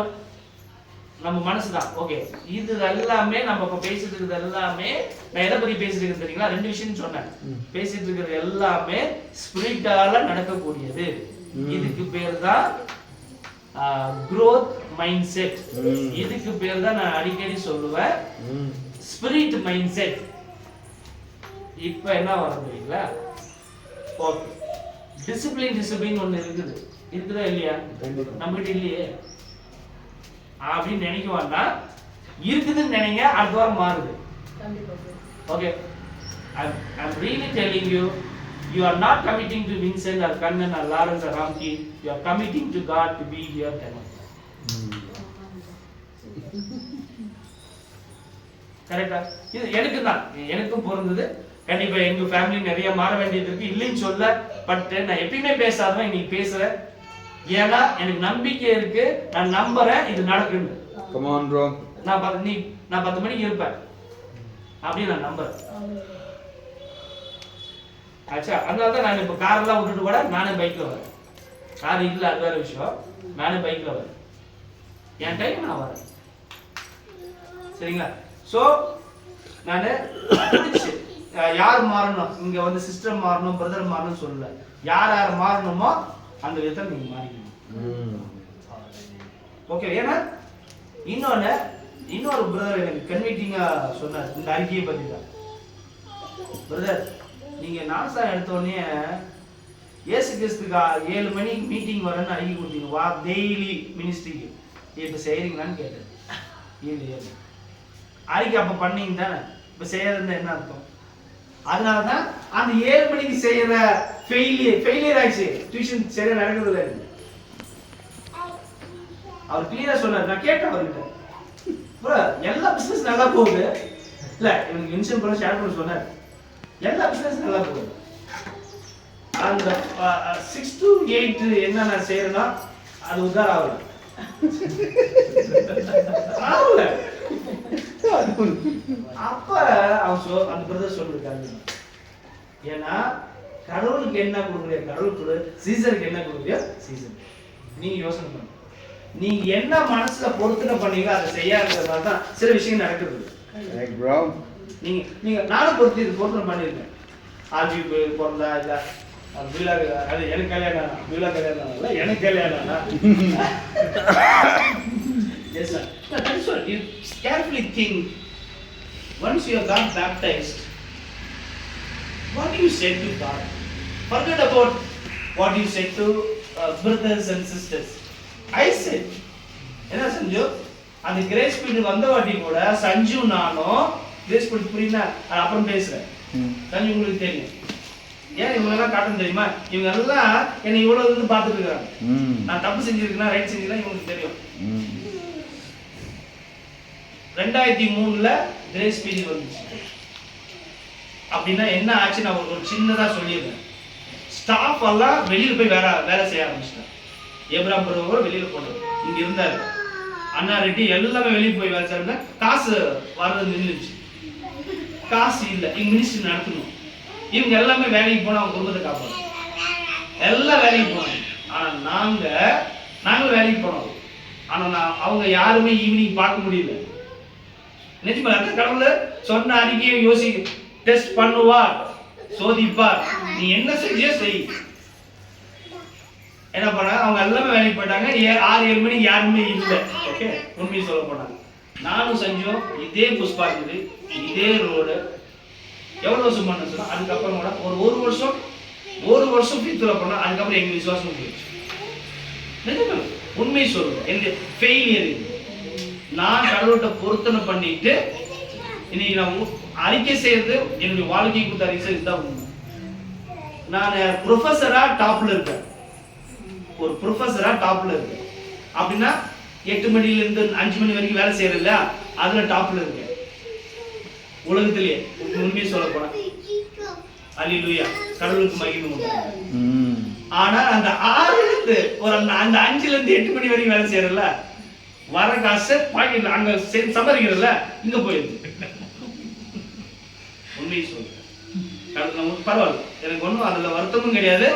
நம்ம மனசுதான். ஓகே, இது எல்லாமே நம்ம இப்ப பேசிட்டு இருக்கிறது எல்லாமே, நான் எதை பத்தி பேசிட்டு இருக்கேன் தெரியுங்களா? 2 விஷயம் சொன்னேன். பேசிட்டு இருக்கிறது எல்லாமே ஸ்பிரிட்டால நடக்கக்கூடியது. இதுக்கு பேர் தான் growth mindset. இதுக்கு பேர் தான் நான் அடிக்கடி சொல்லுவேன் ஸ்பிரிட் மைண்ட்செட். இப்போ என்ன வருதுங்களா? ஓகே, டிசிப்ளின் ஒன்று இருக்குதா இல்லையா? நம்மகிட்ட இல்லையே அப்படின்னு நினைக்க வேண்டாம். இருக்குதுன்னு நினைங்க, அடுத்த வாரம் மாறுது. Okay, I'm really telling you, you are not committing to Vincent or Kannan or Lawrence or Ramki. You are committing to God to be here tonight. கரெக்டா? இது எனக்கும் பொருந்தது. கண்டிப்பா எங்க ஃபேமிலி நிறைய மாற வேண்டியது இருக்கு, இல்லைன்னு சொல்ல. பட் நான் எப்பயுமே பேசாதவன் இன்னைக்கு பேசுறேன். ஏன்னா எனக்கு நம்பிக்கை இருக்கு, நான் நம்புறேன் இது நடக்குன்னு. Come on bro. நான் 10 மணிக்கு இருப்பேன் அப்படின்னு நான் நம்புறேன். ஆச்சா, அதனால தான் நான் இப்போ காரெல்லாம் விட்டுட்டு கூட நானே பைக்ல வரேன். கார் இல்லை அது வேற விஷயம், நானே பைக்ல வரேன். என் டைம் நான் வரேன். சரிங்களா? ஸோ நான் யார் மாறணும், இங்க வந்து சிஸ்டர் மாறணும், பிரதர் மாறணும் சொல்லல. யார் மாறணுமோ அந்த விதத்தை நீங்க மாறிக்கணும். ஓகே, ஏன்னா இன்னொரு பிரதர் எனக்கு கன்வீட்டிங்கா சொன்னார் இந்த அறிக்கையை பத்தி தான். பிரதர், நீங்க நாசா எடுத்தோடனே இயேசு கிறிஸ்துக்கு 7 மணிக்கு மீட்டிங் வரேன்னு அறிக்கை கொடுத்தீங்க, வா டெய்லி மினிஸ்ட்ரிக்கு. இப்ப செய்யறீங்களான்னு கேட்டேன். இல்லையே அறிக்கை அப்ப பண்ணீங்க தானே, இப்ப செய்யறதுன்னா என்ன அர்த்தம்? அதனாலதான் அந்த 7 மணிக்கு செய்யற ஃபெயிலியர் ஆயிடுச்சு. டியூஷன் சரியா நடக்கிறது இல்லை. அவர் கிளியரா சொன்னார். நான் கேட்டேன் அவர்கிட்ட, எல்லா பிசினஸ் நல்லா போகுது இல்ல, இவனுக்கு இன்சூரன்ஸ் கூட ஷேர் பண்ண சொன்னார். எல்லா பிசினஸ் நல்லா போகுது. அந்த 6 to 8 என்ன நான் செய்யறேன்னா அது உதார ஆகல. அப்ப அவன் அந்த பிரதர் சொல்லிருக்காங்க, ஏன்னா கடவுளுக்கு என்ன கொடுக்குறியா கடவுள் கொடு, சீசருக்கு என்ன கொடுக்குறியா சீசர். நீங்க யோசனை பண்ணுங்க, நீங்க என்ன மனசுல பொறுத்துன பண்ணீங்க அதை செய்யாததுனால தான் சில விஷயம் நடக்குது. நீங்க நானும் பொறுத்துன பண்ணிருக்கேன். ஆல்வி பிறந்தா இல்ல அது எனக்கு கல்யாணம் இல்ல எனக்கு கல்யாணம். Yes sir. That's what you carefully think. Once you have got baptized, what do you say to God? Forget about what you say to brothers and sisters. I said, என்ன சஞ்சு, அந்த கிரேஸ் பீரியட் வந்த வாட்டி கூட சஞ்சு நானும் grace period புரியல, அப்புறம் பேசுறேன். சஞ்சு உங்களுக்கு தெரியும், ஏன் இவங்களெல்லாம் காட்டணும் தெரியுமா? இவங்க எல்லாம் என்னை இவ்வளவு இருந்து பார்த்துட்டு இருக்காங்க. நான் தப்பு செஞ்சிருக்கேன் ரைட் செஞ்சிருக்கேன் இவங்களுக்கு தெரியும். 2003ல கிரேஸ் பீரியட் வந்துச்சு. அப்படின்னா என்ன ஆச்சு நான் ஒரு சின்னதா சொல்லிடுறேன். ஸ்டாஃப் எல்லாம் வெளியில போய் வேலை செய்ய ஆரம்பிச்சிட்டாங்க. ஏப்ராம் கூட வெளியில போனாரு, இங்க இருந்தாரு. அண்ணா ரெட்டி எல்லாமே வெளியே போய் வேலை செய்யறாங்க. காசு வர்றது நின்றுச்சு, காசு இல்லை, இங்க மினிஸ்ட்ரி நடத்தணும். இவங்க எல்லாமே வேலைக்கு போனா அவங்க குடும்பத்தை காப்பாங்க, எல்லாம் வேலைக்கு போனாங்க. ஆனா நாங்களும் வேலைக்கு போனோம். ஆனா அவங்க யாருமே ஈவினிங் பார்க்க முடியல. நிஜமா அந்த கடவுள் சொன்ன அறிக்கையை டெஸ்ட் பண்ணுவார், சோதிப்பார். நீ என்ன செஞ்சே செய். என்ன பண்ணாங்க, அவங்க எல்லாமே வேலைக்கு போயிட்டாங்க. 6-7 மணிக்கு யாருமே இல்லை. ஓகே, உண்மையை சொல்ல போனாங்க. நானும் செஞ்சோம். இதே புஷ்பா இருக்குது, இதே ரோடு. எவ்வளவு வருஷம் பண்ண சொன்னா, அதுக்கப்புறம் கூட ஒரு வருஷம் ஃபிஃப்த்ல பண்ணா, அதுக்கப்புறம் எங்க விசுவாசம் போயிடுச்சு. நிஜமா உண்மையை சொல்றேன். என்னுடைய ஃபெயிலியர் நான் கடவுள்கிட்ட பொருத்தனை பண்ணிட்டு இன்னைக்கு நான் அறிக்கை செய்யறது என்னுடைய வாழ்க்கையை கொடுத்த அறிக்கை இதுதான் உண்மை. நான் ப்ரொஃபஸரா டாப்ல இருக்கேன், ஒரு ப்ரொஃபஸரா டாப்ல இருக்கேன். அப்படின்னா 8 மணில இருந்து 5 மணி வரைக்கும் வேலை செய்யறது இல்லையா, அதுல டாப்ல இருக்கேன் உலகத்திலேயே. உண்மையை சொல்ல போனா அல்லேலூயா, கடவுளுக்கு மகிமை உண்டு. ஆனா அந்த 6ல இருந்து அந்த 5ல இருந்து 8 மணி வரைக்கும் வேலை செய்யறதுல வர காசு பாக்கெட்ல அங்க சம்பாதிக்கிறதுல இங்க போயிடுது. உண்மையை சொல்றேன், பரவாயில்ல, எனக்கு ஒன்றும் அதுல வருத்தமும் கிடையாது.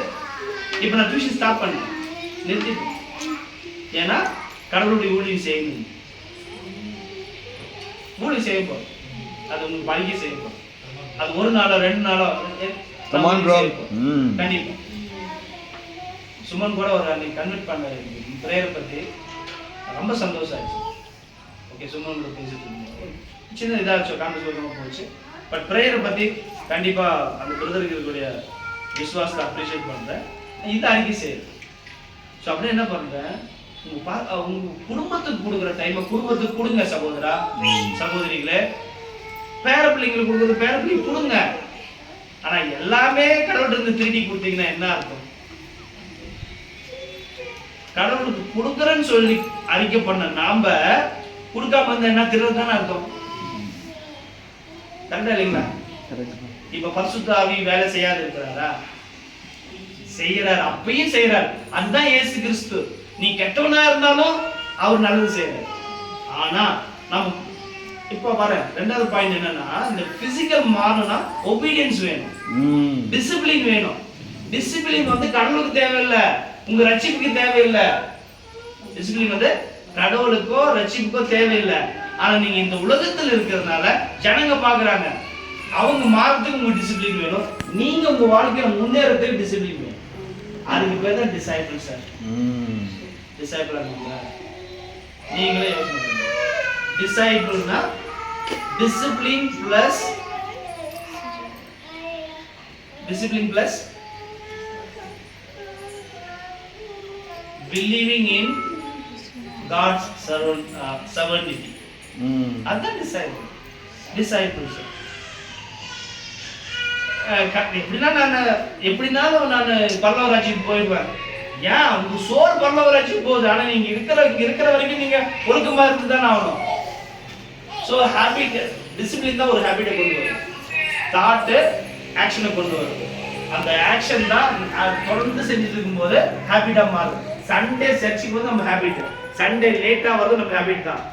இப்ப நான் டியூஷன் ஸ்டாப் பண்ணேன், நிறுத்திட்டேன். ஏன்னா கடவுளுடைய ஊழியம் செய்யணும், ஊழியம் செய்ய போறோம். அது உங்களுக்கு பழகி செய்ய போறோம். அது 1 நாளோ 2 நாளோ கண்டிப்பா. சுமன் கூட ஒரு அன்னைக்கு கன்வெர்ட் பண்ண பிரேயரை பத்தி ரொம்ப சந்தோஷம் ஆச்சு. ஓகே, சுமன் கூட பேசிட்டு சின்ன இதாச்சு, கான்வெர்சேஷன் போச்சு. பட் பிரேயரை பத்தி கண்டிப்பா அந்த பிரதருக்கு இருக்கக்கூடிய விசுவாசத்தை அப்ரிஷியேட் பண்றேன். இந்த அறிக்கை செய்யுது. ஸோ அப்படியே என்ன பண்றேன், உங்க குடும்பத்துக்கு கொடுக்குற டைமை குடும்பத்துக்கு கொடுங்க சகோதரா சகோதரிகளே. பேர பிள்ளைங்களுக்கு கொடுக்குறது பேர பிள்ளைங்க கொடுங்க. ஆனா எல்லாமே கடவுள்கிட்ட இருந்து திருடி கொடுத்தீங்கன்னா என்ன அர்த்தம்? கடவுளுக்கு கொடுக்குறேன்னு சொல்லி அறிக்கை பண்ண நாம கொடுக்காம இருந்தா என்ன திருடுதானே அர்த்தம்? கரெக்டா இல்லைங்களா? இப்ப பரிசுத்த ஆவி வேலை செய்யாது இருக்கிறாரா? செய்யறாரு, அப்பயும் செய்யறாரு. அதுதான் இயேசு கிறிஸ்து. நீ கெட்டவனா இருந்தாலும் அவர் நல்லது செய்யறாரு. ஆனா நம்ம இப்ப பாரு, 2வது பாயிண்ட் என்னன்னா, இந்த பிசிக்கல் மாறணும்னா ஒபீடியன்ஸ் வேணும், டிசிப்ளின் வேணும். டிசிப்ளின் வந்து கடவுளுக்கு தேவையில்லை, உங்க ரட்சிப்புக்கு தேவையில்லை. டிசிப்ளின் வந்து கடவுளுக்கோ ரட்சிப்புக்கோ தேவையில்லை. ஆனா நீங்க இந்த உலகத்துல இருக்கிறதுனால ஜனங்க பாக்குறாங்க, அவங்க மாறதுக்கு உங்களுக்கு டிசிப்ளின் வேணும். நீங்க உங்க வாழ்க்கையில முன்னேறதுக்கு டிசிப்ளின் வேணும். அதுக்கு பேர் தான் டிசைபிள் சார். டிசைபிள் நீங்களே யோசனை பண்ணுங்க. டிசைபிள்னா discipline plus believing in God's sovereignty. அதுதான் disciples. எப்படினாலும் நான் பரலோக ராஜ்யத்துக்கு போயிடுவேன். ஏன் உங்க சோறு பரலோக ராஜ்யத்துக்கு போகுது. ஆனா நீங்க இருக்கிற வரைக்கும் நீங்க ஒழுக்கமா இருந்து தானே ஆகணும். ஸோ ஹேபிட், டிசிப்ளின் தான் ஒரு ஹேபிட்டை கொண்டு வரும். தாட்டு ஆக்ஷனை கொண்டு வரும். அந்த ஆக்ஷன் தான் தொடர்ந்து செஞ்சுட்டு இருக்கும்போது ஹேபிட்டா மாறும். சண்டே சர்ச்சுக்கு வந்து நம்ம ஹேபிட், சண்டே லேட்டா வருது நம்ம ஹேபிட் தான்.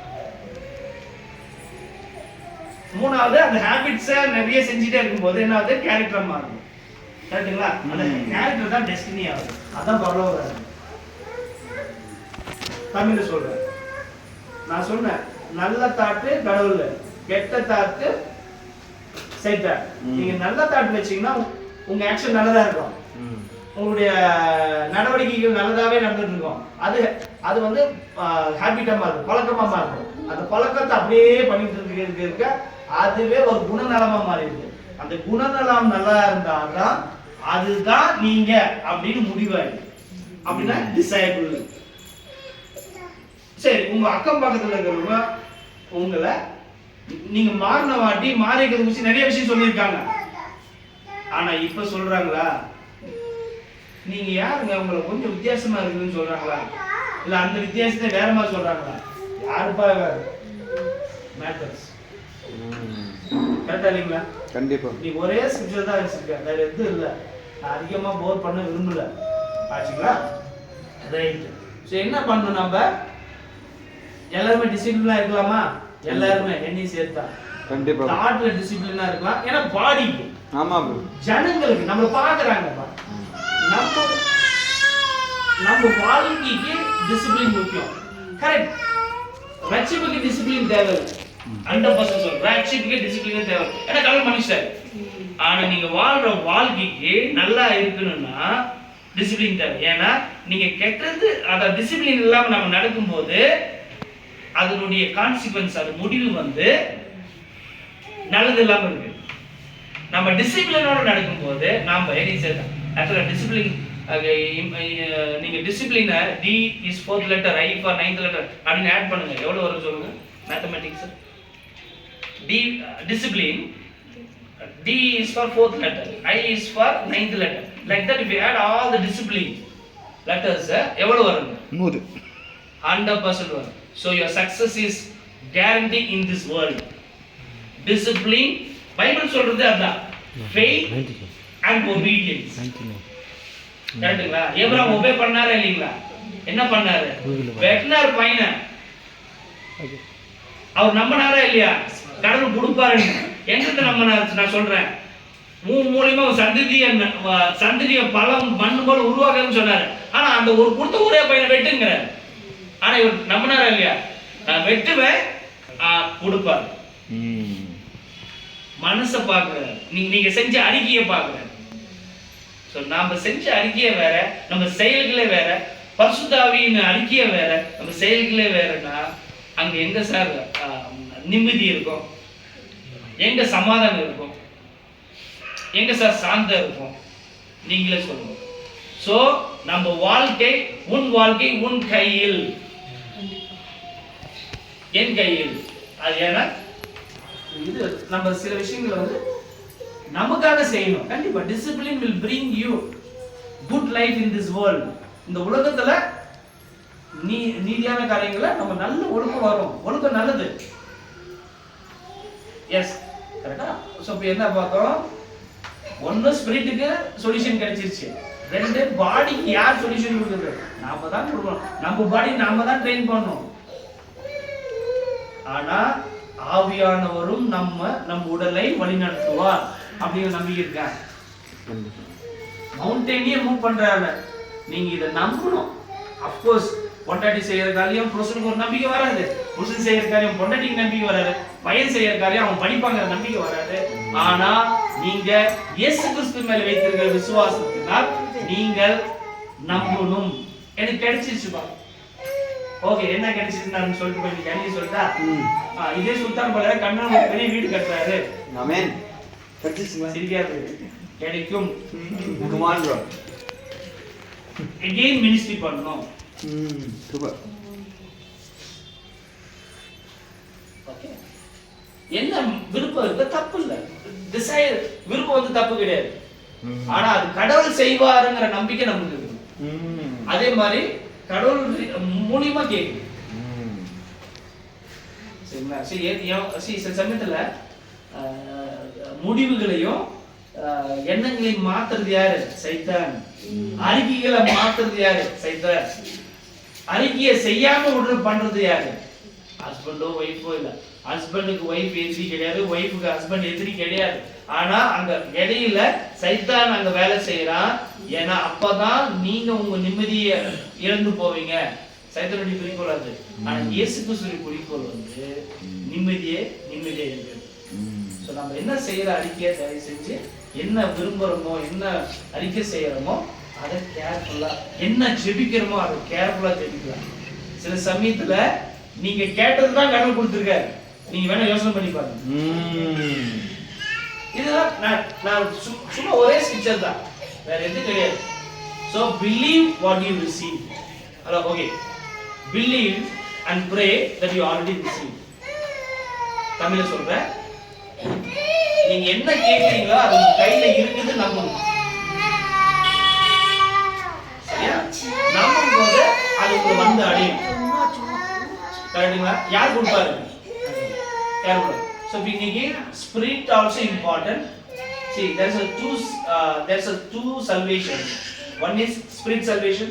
3வது அந்த ஹேபிட்ஸை நிறைய செஞ்சுட்டே இருக்கும்போது என்ன ஆகுது, கேரக்டர் மாறும். கரெக்டுங்களா? அந்த கேரக்டர் தான் டெஸ்டினி ஆகுது. அதான் பரலோக ராஜ்யம். தமிழ்ல சொல்றேன், நான் சொன்னேன், நல்ல தாட்டு கடவுள், கெட்ட தாட்டு சைத்தான். நீங்க நல்ல தாட்டு வச்சீங்கன்னா உங்க ஆக்ஷன் நல்லதா இருக்கும், உங்களுடைய நடவடிக்கைகள் நல்லதாவே நடந்துட்டு இருக்கும். அது வந்து ஹேபிட்டா மாறும், பழக்கமா மாறும். அந்த பழக்கத்தை அப்படியே பண்ணிட்டு இருக்க அதுவே ஒரு குணநலமா மாறிடுது. அந்த குணநலம் நல்லா இருந்தாதான் அதுதான் நீங்க அப்படின்னு முடிவாயிடும். அப்படின்னா டிசைபிள். சரி, உங்க அக்கம் பக்கத்துல இருக்கிறவங்க உங்களை நீங்க மாறின வாட்டி மாறிக்கிறது குறிச்சு நிறைய விஷயம் சொல்லியிருக்காங்க. ஆனா இப்ப சொல்றாங்களா, நீங்க யாருங்க, உங்களை கொஞ்சம் வித்தியாசமா இருக்குதுன்னு சொல்றாங்களா, இல்ல அந்த வித்தியாசத்தை வேற மாதிரி சொல்றாங்களா? யாருப்பா மேட்டர்ஸ். கரெக்டா இல்லைங்களா? கண்டிப்பா. நீ ஒரே ஸ்கிரிப்சர் தான் வச்சிருக்க, வேற எதுவும் இல்ல. நான் அதிகமா போர் பண்ண விரும்பல. ஆச்சுங்களா? ரைட். சோ என்ன பண்ணணும் நம்ம? எல்லாரும் டிசிப்ளினா இருக்கலாமா? எல்லாரும் என்னையும் சேர்த்தா கண்டிப்பா தாட்ல டிசிப்ளினா இருக்கலாம். ஏன்னா பாடிக்கு ஆமா ப்ரோ ஜனங்களுக்கு நம்ம பாக்குறாங்கப்பா. நம்ம வாழ்க்கைக்கு டிசிப்ளின் முக்கியம். கரெக்ட். ரட்சிப்புக்கு டிசிப்ளின் தேவை. 100% சொல்றேன். ரட்சிப்புக்கு டிசிப்ளின் தேவை. ஏன்னா கடவுள் மனுஷன். ஆனா நீங்க வாழ்ற வாழ்க்கைக்கு நல்லா இருக்கணும்னா டிசிப்ளின் தேவை. ஏன்னா நீங்க கெட்டது அத டிசிப்ளின் இல்லாம நம்ம நடக்கும்போது அதனுடைய கான்சிக்வன்ஸ், அது முடிவு வந்து நல்லது இல்லாம இருக்கு. நம்ம டிசிப்ளினோட நடக்கும்போது நாம என்ன செய்யலாம்? ஆக்சுவலா டிசிப்ளின் நீங்க டிசிப்ளினை D is 4th letter, I for 9th letter அப்படின்னு ஆட் பண்ணுங்க. எவ்வளவு வரும் சொல்லுங்க? Mathematics D discipline, D is for 4th letter, I is for 9th letter. Like that if you add all the discipline letters எவ்வளவு வரும்? 100 100% வரும். So your success is guaranteed in this world. Discipline Bible சொல்றது அதான். Faith and obedience. கரெக்ட்டுங்களா? Abraham obey பண்ணாரா இல்லீங்களா? என்ன பண்ணாரு? வெட்டினார் பையனை. அவர் நம்பினாரா இல்லையா? கடவுள் கொடுப்பாருன்னு. எங்கிட்ட நம்பினார்? நான் சொல்றேன், மூலியமா சந்ததிய பழம் மண்ணு போல உருவாக்குன்னு சொன்னாரு. ஆனா அந்த ஒரு கொடுத்த ஒரே பையனை வெட்டுங்கிறார். ஆனா இவர் நம்பினாரா இல்லையா? நான் வெட்டுவேன், கொடுப்பாரு. மனசை பாக்குறாரு. நீங்க செஞ்ச அறிக்கையை பாக்குறாரு. நாம செஞ்ச அறிக்கையே வேற, நம்ம செயல்களே வேற. பரிசுத்த ஆவியின் அறிக்கையே வேற, நம்ம செயல்களே வேறனா அங்க எங்க சார் நிம்மதி இருக்கும்? எங்க சமாதானம் இருக்கும்? எங்க சார் சாந்தம் இருக்கும்? நீங்களே சொல்லுங்க. சோ நம்ம வாழ்க்கை, உன் வாழ்க்கை உன் கையில், என் கையில். அது ஏன்னா இது நம்ம சில விஷயங்களை வந்து நமக்காக செய்யணும். கண்டிப்பா discipline will bring you good life in this world. இந்த உலகத்துல நீதியான காரியங்களை நம்ம நல்ல ஒழுக்கம் வரும். ஒழுக்கம் நல்லது. எஸ், கரெக்டா? சோ இப்போ என்ன பார்த்தோம்? ஒன்னு ஸ்பிரிட்டுக்கு சொல்யூஷன் கிடைச்சிருச்சு. ரெண்டு, பாடிக்கு யார் சொல்யூஷன் கொடுக்குறது? நாம தான் கொடுக்கணும். நம்ம பாடி நாம தான் ட்ரெயின் பண்ணணும். ஆனா ஆவியானவரும் நம்ம உடலை வழிநடத்துவார் அப்படிங்கிற நம்பிக்கை இருக்கா? மவுண்டனையே மூவ் பண்றாங்க. நீங்க இதை நம்பணும். அப்கோர்ஸ் பொண்டாட்டி செய்யற காரியம் புருஷனுக்கு ஒரு நம்பிக்கை வராது. புருஷன் செய்யற காரியம் பொண்டாட்டிக்கு நம்பிக்கை வராது. பையன் செய்யற காரியம் அவன் படிப்பாங்கிற நம்பிக்கை வராது. ஆனா நீங்க இயேசு கிறிஸ்து மேல வைத்திருக்கிற விசுவாசத்தினால் நீங்கள் நம்பணும். எனக்கு கிடைச்சிருச்சுப்பா. ஓகே, என்ன கிடைச்சிருந்தான்னு சொல்லிட்டு போய் நீங்க அன்னைக்கு சொல்லிட்டா இதே சுல்தான் போல கண்ணன் ஒரு பெரிய வீடு கட்டுறாரு. ஆமென். கிடைச்சிருச்சு. கிடைக்கும். Come on bro. again ministry பண்ணனும். சூப்பர். ஓகே. என்ன விருப்பம் இருக்கு? தப்பு இல்ல. டிசைர் விருப்பம் வந்து தப்பு கிடையாது. ஆனா அது கடவுள் செய்வாருங்கற நம்பிக்கை நமக்கு இருக்கு. அதே மாதிரி கடவுள் மூலியமா கேக்குது. சரிங்களா? சில சமயத்துல முடிவுகளையும் எண்ணங்களையும் மாத்துறது யாரு? சைத்தான். அறிக்கைகளை மாத்துறது யாரு? சைத்தான். அறிக்கையை செய்யாம விடுறது பண்றது யாரு? ஹஸ்பண்டோ ஒய்ஃபோ இல்ல. ஹஸ்பண்டுக்கு ஒய்ஃப் எதிரி கிடையாது, ஒய்ஃபுக்கு ஹஸ்பண்ட் எதிரி கிடையாது. ஆனா அங்க இடையில சைத்தான் அங்க வேலை செய்யறான். ஏன்னா அப்பதான் நீங்க உங்க நிம்மதியை இழந்து போவீங்க. சைத்தானுடைய குறிக்கோள் அது. ஆனா இயேசு கிறிஸ்துவின் குறிக்கோள் வந்து நிம்மதியே இருக்கு. சோ நம்ம என்ன செய்யற அறிக்கையை தயவு செஞ்சு என்ன விரும்புறோமோ, என்ன அறிக்கை செய்யறோமோ அதை கேர்ஃபுல்லா, என்ன ஜெபிக்கிறோமோ அதை கேர்ஃபுல்லா ஜெபிக்கலாம். சில சமயத்துல நீங்க கேட்டதுதான் கடவுள் கொடுத்திருக்காரு. நீங்க வேணா யோசனை பண்ணி பாருங்க. இதெல்லாம் நான் சும்மா ஒரே ஸ்கிரிப்சர் தான், வேற எதுவும் கிடையாது. So believe what you receive. Hello, okay. Believe and pray that you already received. தமிழ்ல சொல்றேன், நீங்க என்ன கேக்குறீங்களோ அது உங்க கையில இருக்குது நம்பணும். சரியா? நம்பும்போது அது உங்களுக்கு வந்து அடையும். கரெக்ட்டுங்களா? யார் கொடுப்பாரு? யார் கொடுப்பாரு? So we need spirit also important. See, there's a two salvation. One is spirit salvation.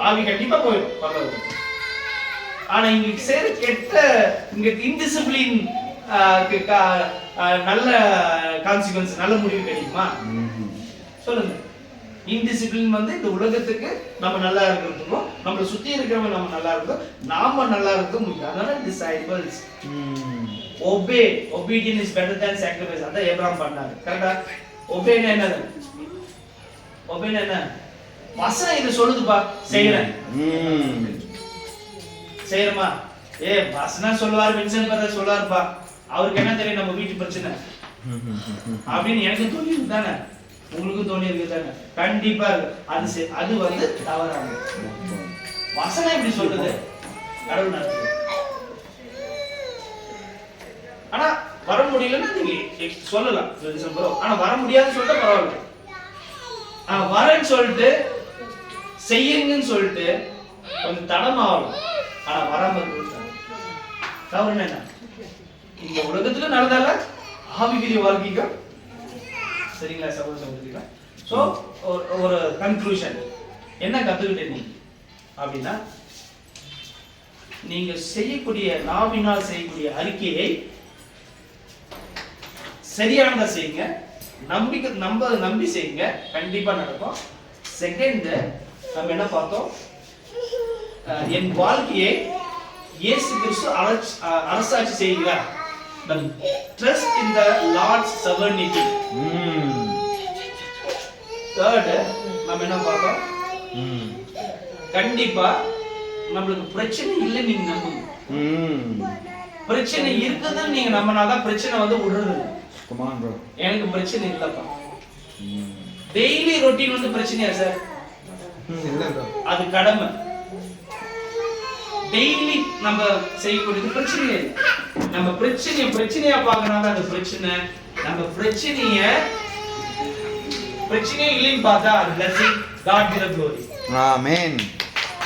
ஆவி கண்டிப்பா போயிடும் பரலோகத்துக்கு. ஆனா இங்க சேர கெட்ட இங்க இன்டிசிப்ளின் நல்ல கான்சிக்வன்ஸ் நல்ல முடிவு கிடைக்குமா? சொல்லுங்க. இன்டிசிப்ளின் வந்து இந்த உலகத்துக்கு நம்ம நல்லா இருக்கிறதுக்கும் நம்மளை சுத்தி இருக்கிறவங்க நம்ம நல்லா இருக்கோம் நாம நல்லா இருக்கிறது முக்கியம். அதனால disciples obedience is better than sacrifice. அதான் ஏப்ரஹாம் பண்ணாரு. கரெக்ட்டா? obey என்னது? obey என்ன? வசனம் இது சொல்லுதுப்பா, செய்றேன். செய்றமா? வசனம் சொல்லுவார், வின்சென்ட் பிரதர் சொல்லுவார்ப்பா. அவருக்கு என்ன தெரியும் நம்ம வீட்டு பிரச்சனை? அப்படின்னு எனக்கு தோணி தானே, உங்களுக்கு தோணி இருக்கு தானே? கண்டிப்பா அது வந்து தவறான வசனம் எப்படி சொல்லுது? கடவுள் நடத்துது. ஆனா வர முடியலன்னா நீங்க சொல்லலாம், ஆனா வர முடியாதுன்னு சொல்லிட்டு பரவாயில்ல. வரேன்னு சொல்லிட்டு செய்யுங்கன்னு சொல்லிட்டு கொஞ்சம் தடமாகலாம். ஆனா வராம தவறு என்ன? இந்த உலகத்துல நடந்தால ஆவிக்குரிய வாழ்க்கைக்கு சரிங்களா சகோதர சகோதரிகளா? சோ ஒரு கன்க்ளூஷன் என்ன கத்துக்கிட்டே நீ அப்படின்னா, நீங்க செய்யக்கூடிய நாவினால் செய்யக்கூடிய அறிக்கையை சரியானதா செய்யுங்க, நம்பி செய்யுங்க, கண்டிப்பா நடக்கும். செகண்ட் நம்ம என்ன பார்த்தோம்? என் வாழ்க்கையை இயேசு கிறிஸ்து அரசாட்சி செய்கிறார். Trust in the Lord's sovereignty. Third நம்ம என்ன பார்த்தோம்? கண்டிப்பா நம்மளுக்கு பிரச்சனை இல்லை நீங்க நம்புங்க. பிரச்சனை இருக்குதுன்னு நீங்க நம்பினாதான் பிரச்சனை வந்து விடுறது. எனக்கு பிரச்சனை இல்லப்பா. டெய்லி ரொட்டீன் வந்து பிரச்சனையா சார்? அது கடமை. டெய்லி நம்ம செய்யக்கூடியது பிரச்சனை இல்லை. நம்ம பிரச்சனையா பார்க்கறனால அந்த பிரச்சனை நம்ம பிரச்சனையே இல்லைன்னு பார்த்தா அது blessing, God be the glory. Amen.